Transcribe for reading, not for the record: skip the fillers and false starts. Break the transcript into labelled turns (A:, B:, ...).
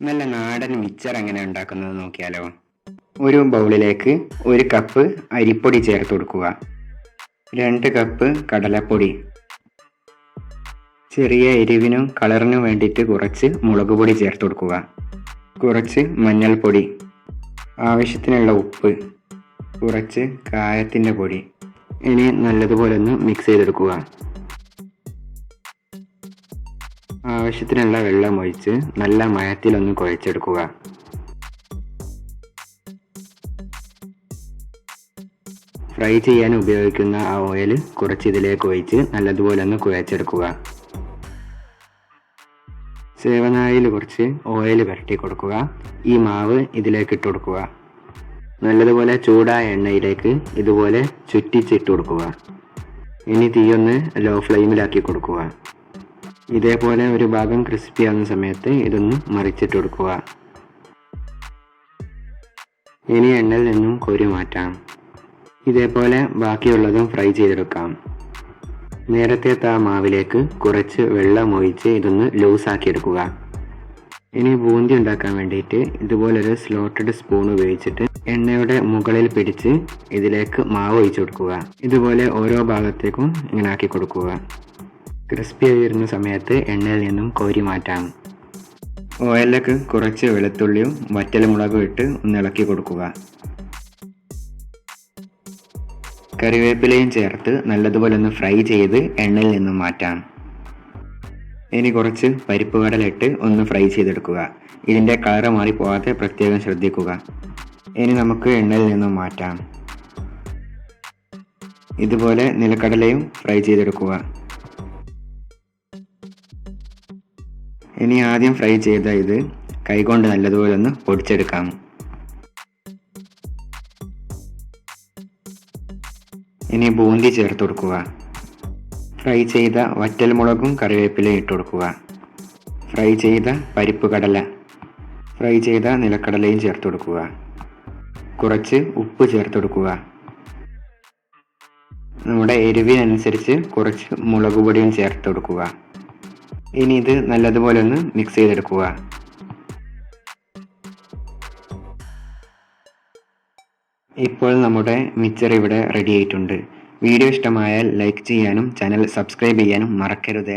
A: നല്ല നാടൻ മിച്ചർ എങ്ങനെ ഉണ്ടാക്കുന്നത് നോക്കിയാലോ. ഒരു ബൗളിലേക്ക് 1 കപ്പ് അരിപ്പൊടി ചേർത്ത് കൊടുക്കുക. 2 കപ്പ് കടലപ്പൊടി, ചെറിയ എരിവിനും കളറിനും വേണ്ടിയിട്ട് കുറച്ച് മുളക് പൊടി ചേർത്ത് കൊടുക്കുക. കുറച്ച് മഞ്ഞൾപ്പൊടി, ആവശ്യത്തിനുള്ള ഉപ്പ്, കുറച്ച് കായത്തിൻ്റെ പൊടി. ഇനി നല്ലതുപോലെ ഒന്ന് മിക്സ് ചെയ്തെടുക്കുക. ആവശ്യത്തിനുള്ള വെള്ളം ഒഴിച്ച് നല്ല മയത്തിലൊന്ന് കുഴച്ചെടുക്കുക. ഫ്രൈ ചെയ്യാൻ ഉപയോഗിക്കുന്ന ആ ഓയിൽ കുറച്ച് ഇതിലേക്ക് ഒഴിച്ച് നല്ലതുപോലെ ഒന്ന് കുഴച്ചെടുക്കുക. സേവനായിൽ കുറച്ച് ഓയിൽ പുരട്ടി കൊടുക്കുക. ഈ മാവ് ഇതിലേക്ക് ഇട്ട് കൊടുക്കുക. നല്ലതുപോലെ ചൂടായ എണ്ണയിലേക്ക് ഇതുപോലെ ചുറ്റിച്ചിട്ട് കൊടുക്കുക. ഇനി തീയൊന്ന് ലോ ഫ്ലെയിമിലാക്കി കൊടുക്കുക. ഇതേപോലെ ഒരു ഭാഗം ക്രിസ്പി ആവുന്ന സമയത്ത് ഇതൊന്ന് മറിച്ചിട്ട് കൊടുക്കുക. ഇനി എണ്ണയിൽ നിന്നും കോരി മാറ്റാം. ഇതേപോലെ ബാക്കിയുള്ളതും ഫ്രൈ ചെയ്തെടുക്കാം. നേരത്തെ മാവിലേക്ക് കുറച്ച് വെള്ളം ഒഴിച്ച് ഇതൊന്ന് ലൂസാക്കി എടുക്കുക. ഇനി ബൂന്തി ഉണ്ടാക്കാൻ വേണ്ടിയിട്ട് ഇതുപോലൊരു സ്ലോട്ടഡ് സ്പൂൺ ഉപയോഗിച്ചിട്ട് എണ്ണയുടെ മുകളിൽ പിടിച്ച് ഇതിലേക്ക് മാവ് ഒഴിച്ചു കൊടുക്കുക. ഇതുപോലെ ഓരോ ഭാഗത്തേക്കും ഇങ്ങനെ ആക്കി കൊടുക്കുക. ക്രിസ്പി ആയി വരുന്ന സമയത്ത് എണ്ണയിൽ നിന്നും കോരി മാറ്റാം. ഓയിലിലേക്ക് കുറച്ച് വെളുത്തുള്ളിയും വറ്റൽമുളകും ഇട്ട് ഒന്ന് ഇളക്കി കൊടുക്കുക. കറിവേപ്പിലയും ചേർത്ത് നല്ലതുപോലെ ഒന്ന് ഫ്രൈ ചെയ്ത് എണ്ണയിൽ നിന്നും മാറ്റാം. ഇനി കുറച്ച് പരിപ്പ് കടല ഇട്ട് ഒന്ന് ഫ്രൈ ചെയ്തെടുക്കുക. ഇതിൻ്റെ കളറ് മാറിപ്പോകാതെ പ്രത്യേകം ശ്രദ്ധിക്കുക. ഇനി നമുക്ക് എണ്ണയിൽ നിന്നും മാറ്റാം. ഇതുപോലെ നിലക്കടലയും ഫ്രൈ ചെയ്തെടുക്കുക. ഇനി ആദ്യം ഫ്രൈ ചെയ്ത ഇത് കൈകൊണ്ട് നല്ലതുപോലെ ഒന്ന് പൊടിച്ചെടുക്കാം. ഇനി ബൂന്തി ചേർത്ത് കൊടുക്കുക. ഫ്രൈ ചെയ്ത വറ്റൽമുളകും കറിവേപ്പിലയും ഇട്ട് കൊടുക്കുക. ഫ്രൈ ചെയ്ത പരിപ്പ് കടല, ഫ്രൈ ചെയ്ത നിലക്കടലയും ചേർത്ത് കൊടുക്കുക. കുറച്ച് ഉപ്പ് ചേർത്ത് കൊടുക്കുക. നമ്മുടെ എരിവിനനുസരിച്ച് കുറച്ച് മുളക് പൊടിയും ചേർത്ത് കൊടുക്കുക. ഇനി ഇത് നല്ലതുപോലെ ഒന്ന് മിക്സ് ചെയ്തെടുക്കുക. ഇപ്പോൾ നമ്മുടെ മിച്ചർ ഇവിടെ റെഡി ആയിട്ടുണ്ട്. വീഡിയോ ഇഷ്ടമായാൽ ലൈക്ക് ചെയ്യാനും ചാനൽ സബ്സ്ക്രൈബ് ചെയ്യാനും മറക്കരുത്.